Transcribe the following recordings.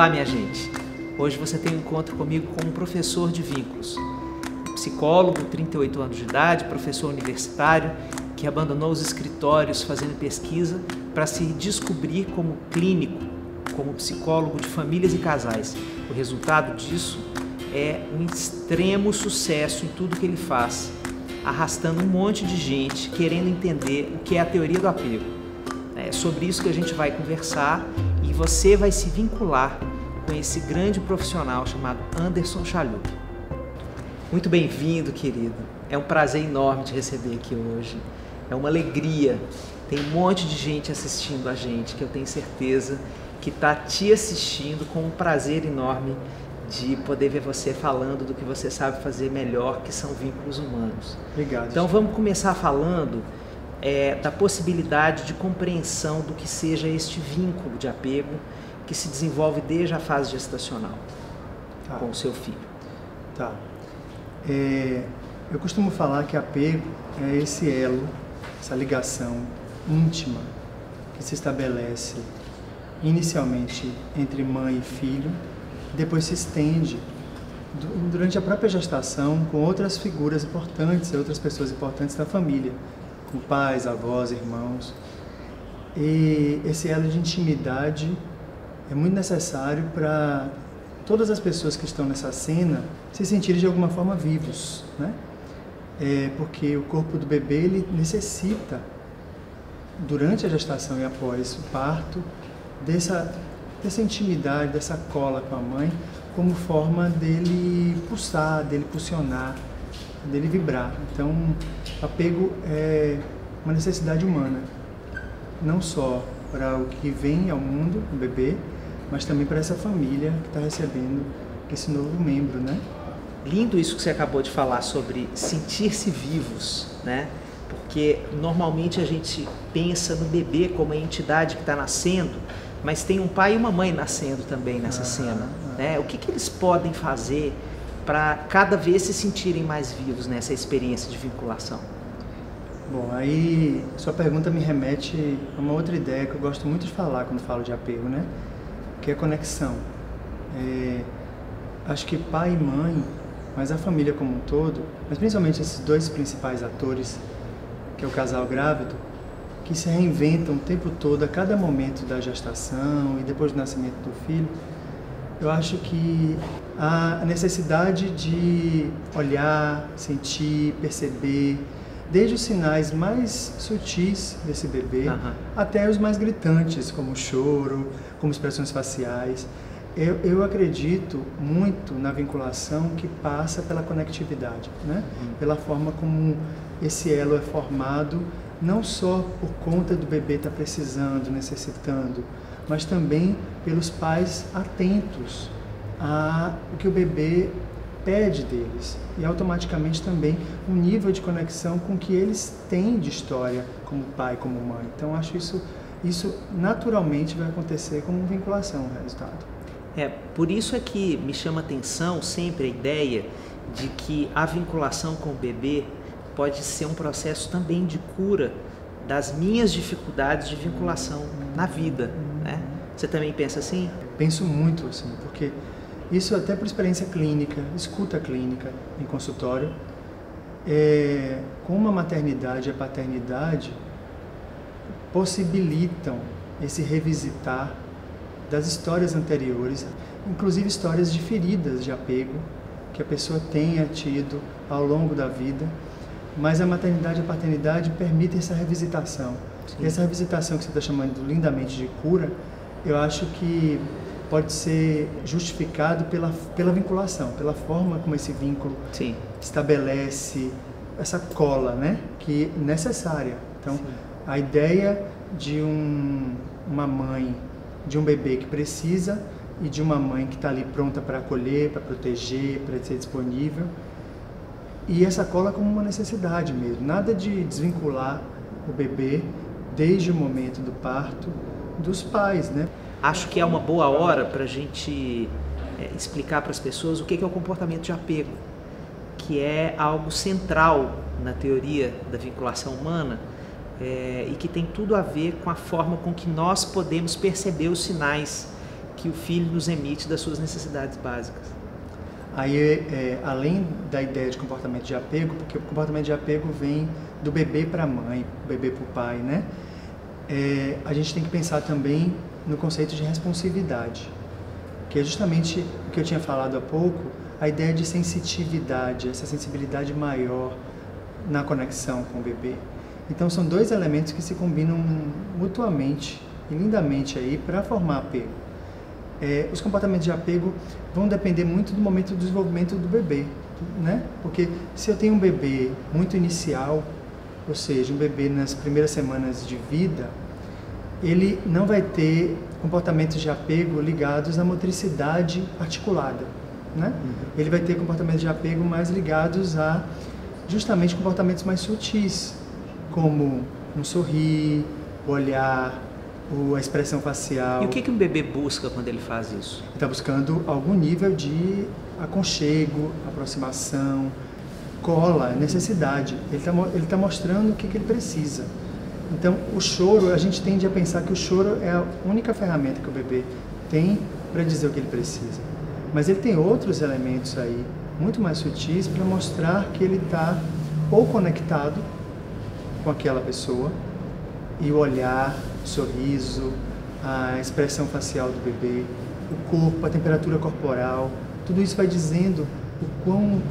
Olá, minha gente! Hoje você tem um encontro comigo como professor de vínculos. Psicólogo, 38 anos de idade, professor universitário, que abandonou os escritórios fazendo pesquisa para se descobrir como clínico, como psicólogo de famílias e casais. O resultado disso é um extremo sucesso em tudo que ele faz, arrastando um monte de gente querendo entender o que é a teoria do apego. É sobre isso que a gente vai conversar e você vai se vincular com esse grande profissional chamado Anderson Chalhoub. Muito bem-vindo, querido. É um prazer enorme te receber aqui hoje. É uma alegria. Tem um monte de gente assistindo a gente que eu tenho certeza que está te assistindo com um prazer enorme de poder ver você falando do que você sabe fazer melhor, que são vínculos humanos. Obrigado. Então vamos começar falando da possibilidade de compreensão do que seja este vínculo de apego que se desenvolve desde a fase gestacional com o seu filho. Tá. Eu costumo falar que apego é esse elo, essa ligação íntima que se estabelece inicialmente entre mãe e filho, depois se estende durante a própria gestação com outras figuras importantes, outras pessoas importantes da família, com pais, avós, irmãos. E esse elo de intimidade é muito necessário para todas as pessoas que estão nessa cena se sentirem de alguma forma vivos, né? Porque o corpo do bebê ele necessita, durante a gestação e após o parto, dessa intimidade, dessa cola com a mãe, como forma dele pulsar, dele pulsionar, dele vibrar. Então, apego é uma necessidade humana, não só para o que vem ao mundo, o bebê, mas também para essa família que está recebendo esse novo membro, né? Lindo isso que você acabou de falar sobre sentir-se vivos, né? Porque normalmente a gente pensa no bebê como a entidade que está nascendo, mas tem um pai e uma mãe nascendo também nessa cena, né? O que eles podem fazer para cada vez se sentirem mais vivos nessa experiência de vinculação? Bom, aí sua pergunta me remete a uma outra ideia que eu gosto muito de falar quando falo de apego, né? Que é conexão. Acho que pai e mãe, mas a família como um todo, mas principalmente esses dois principais atores, que é o casal grávido, que se reinventam o tempo todo, a cada momento da gestação e depois do nascimento do filho, eu acho que a necessidade de olhar, sentir, perceber, desde os sinais mais sutis desse bebê, até os mais gritantes, como o choro, como expressões faciais. Eu acredito muito na vinculação que passa pela conectividade, né? Pela forma como esse elo é formado, não só por conta do bebê estar precisando, necessitando, mas também pelos pais atentos ao que o bebê pede deles e automaticamente também um nível de conexão com o que eles têm de história como pai, como mãe. Então acho isso naturalmente vai acontecer como vinculação no resultado. Por isso é que me chama atenção sempre a ideia de que a vinculação com o bebê pode ser um processo também de cura das minhas dificuldades de vinculação na vida, né? Você também pensa assim? Penso muito assim, porque isso até por experiência clínica, escuta clínica em consultório, como a maternidade e a paternidade possibilitam esse revisitar das histórias anteriores, inclusive histórias de feridas de apego que a pessoa tenha tido ao longo da vida, mas a maternidade e a paternidade permitem essa revisitação. E essa revisitação que você está chamando lindamente de cura, eu acho que pode ser justificado pela vinculação, pela forma como esse vínculo estabelece essa cola, né? Que é necessária. Então, a ideia de uma mãe, de um bebê que precisa e de uma mãe que está ali pronta para acolher, para proteger, para ser disponível. E essa cola como uma necessidade mesmo. Nada de desvincular o bebê desde o momento do parto dos pais, né? Acho que é uma boa hora para a gente explicar para as pessoas o que é o comportamento de apego, que é algo central na teoria da vinculação humana e que tem tudo a ver com a forma com que nós podemos perceber os sinais que o filho nos emite das suas necessidades básicas. Aí, além da ideia de comportamento de apego, porque o comportamento de apego vem do bebê para a mãe, do bebê para o pai, né? A gente tem que pensar também no conceito de responsividade, que é justamente o que eu tinha falado há pouco, a ideia de sensitividade, essa sensibilidade maior na conexão com o bebê. Então são dois elementos que se combinam mutuamente e lindamente aí para formar apego. Os comportamentos de apego vão depender muito do momento do desenvolvimento do bebê, né? Porque se eu tenho um bebê muito inicial, ou seja, um bebê nas primeiras semanas de vida, ele não vai ter comportamentos de apego ligados à motricidade articulada, né? Ele vai ter comportamentos de apego mais ligados a justamente comportamentos mais sutis, como um sorrir, o olhar, a expressão facial. E o que um bebê busca quando ele faz isso? Ele está buscando algum nível de aconchego, aproximação, cola, necessidade. Ele tá mostrando o que ele precisa. Então, o choro, a gente tende a pensar que o choro é a única ferramenta que o bebê tem para dizer o que ele precisa. Mas ele tem outros elementos aí, muito mais sutis, para mostrar que ele está ou conectado com aquela pessoa, e o olhar, o sorriso, a expressão facial do bebê, o corpo, a temperatura corporal, tudo isso vai dizendo o quão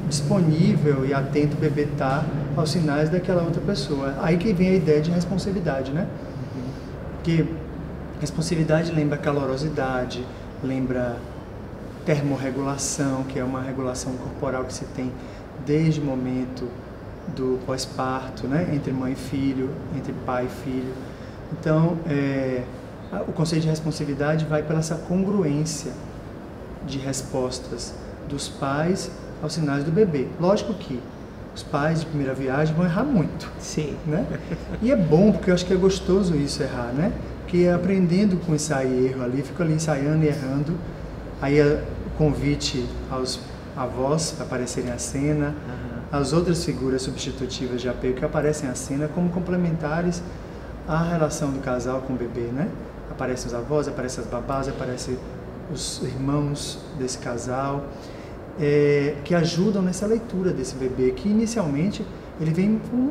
disponível e atento o bebê está aos sinais daquela outra pessoa. Aí que vem a ideia de responsividade, né? Porque responsividade lembra calorosidade, lembra termorregulação, que é uma regulação corporal que se tem desde o momento do pós-parto, né? Entre mãe e filho, entre pai e filho. Então, o conceito de responsividade vai pela essa congruência de respostas dos pais aos sinais do bebê. Lógico que os pais de primeira viagem vão errar muito. Sim. Né? E é bom, porque eu acho que é gostoso isso, errar, né? Porque aprendendo com ensaio e erro ali, fico ali ensaiando e errando. Aí o convite aos avós para aparecerem à cena, as outras figuras substitutivas de apego que aparecem à cena como complementares à relação do casal com o bebê, né? Aparecem os avós, aparecem as babás, aparecem os irmãos desse casal, que ajudam nessa leitura desse bebê, que inicialmente ele vem com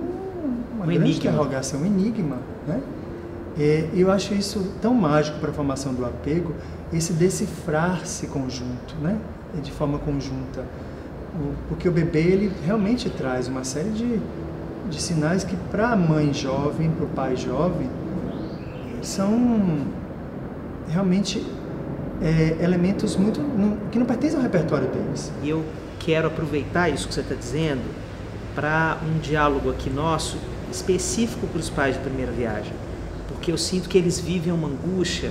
uma grande interrogação, um enigma, né? E eu acho isso tão mágico para a formação do apego, esse decifrar-se conjunto, né? De forma conjunta, porque o bebê ele realmente traz uma série de sinais que para a mãe jovem, para o pai jovem, são realmente elementos que não pertencem ao repertório deles. E eu quero aproveitar isso que você está dizendo para um diálogo aqui nosso específico para os pais de primeira viagem, porque eu sinto que eles vivem uma angústia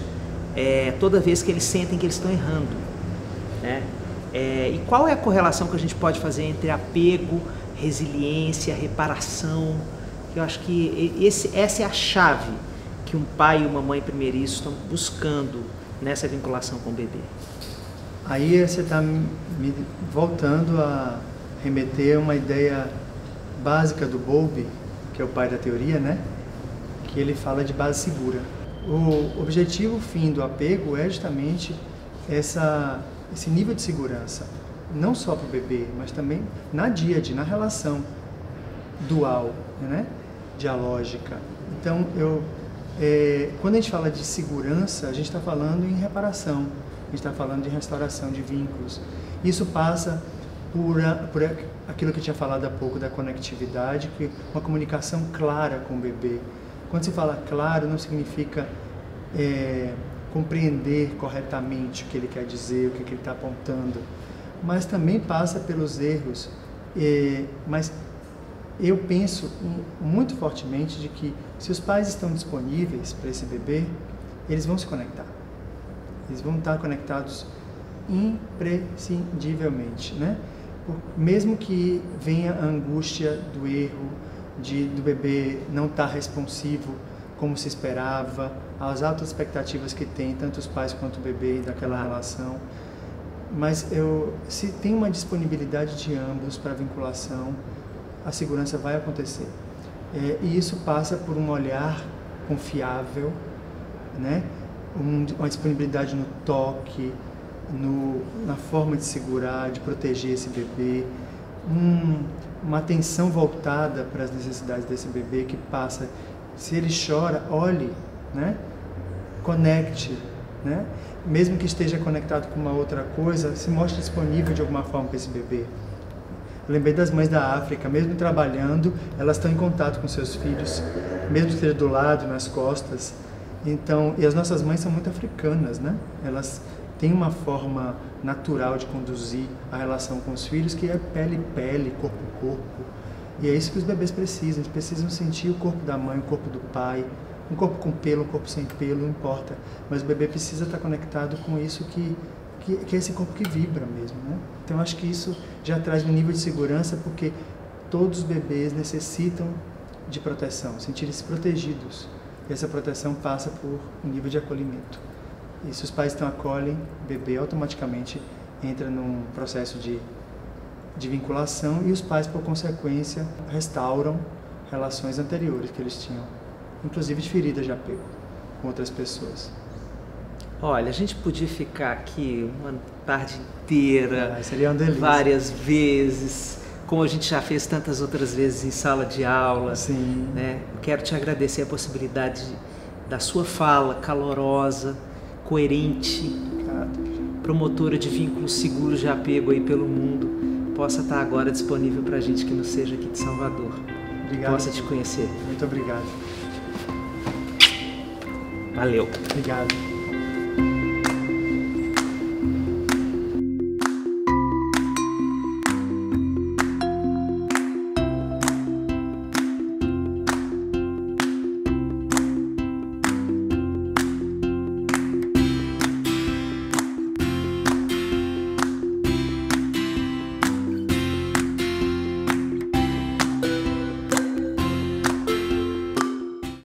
toda vez que eles sentem que eles estão errando, né? E qual é a correlação que a gente pode fazer entre apego, resiliência, reparação? Eu acho que essa é a chave que um pai e uma mãe primeiristas estão buscando nessa vinculação com o bebê. Aí você está me voltando a remeter a uma ideia básica do Bowlby, que é o pai da teoria, né? Que ele fala de base segura. O objetivo fim do apego é justamente esse nível de segurança, não só para o bebê, mas também na díade, na relação dual, né? Dialógica. Então, quando a gente fala de segurança, a gente está falando em reparação, a gente está falando de restauração de vínculos. Isso passa por aquilo que eu tinha falado há pouco da conectividade, que uma comunicação clara com o bebê. Quando se fala claro, não significa compreender corretamente o que ele quer dizer, o que ele está apontando, mas também passa pelos erros. Mas eu penso muito fortemente de que se os pais estão disponíveis para esse bebê, eles vão se conectar. Eles vão estar conectados imprescindivelmente, né? Mesmo que venha a angústia do erro, do bebê não estar responsivo como se esperava, às altas expectativas que tem tanto os pais quanto o bebê daquela relação, mas se tem uma disponibilidade de ambos para a vinculação, a segurança vai acontecer. E isso passa por um olhar confiável, né? uma disponibilidade no toque, na forma de segurar, de proteger esse bebê, uma atenção voltada para as necessidades desse bebê que passa, se ele chora, olhe, né? Conecte, né? Mesmo que esteja conectado com uma outra coisa, se mostre disponível de alguma forma para esse bebê. Eu lembrei das mães da África, mesmo trabalhando, elas estão em contato com seus filhos, mesmo que esteja do lado, nas costas. Então, e as nossas mães são muito africanas, né? Elas têm uma forma natural de conduzir a relação com os filhos, que é pele, corpo. E é isso que os bebês precisam. Eles precisam sentir o corpo da mãe, o corpo do pai, um corpo com pelo, um corpo sem pelo, não importa. Mas o bebê precisa estar conectado com isso que é esse corpo que vibra mesmo, né? Então, acho que isso já traz um nível de segurança, porque todos os bebês necessitam de proteção, sentirem-se protegidos. E essa proteção passa por um nível de acolhimento. E se os pais então acolhem, o bebê automaticamente entra num processo de vinculação e os pais, por consequência, restauram relações anteriores que eles tinham, inclusive de feridas de apego com outras pessoas. Olha, a gente podia ficar aqui uma tarde inteira, seria uma delícia, várias vezes, como a gente já fez tantas outras vezes em sala de aula. Sim. Né? Quero te agradecer a possibilidade da sua fala calorosa, coerente, promotora de vínculos seguros de apego aí pelo mundo, possa estar agora disponível para a gente que não seja aqui de Salvador. Obrigado. Possa te conhecer. Muito obrigado. Valeu. Obrigado.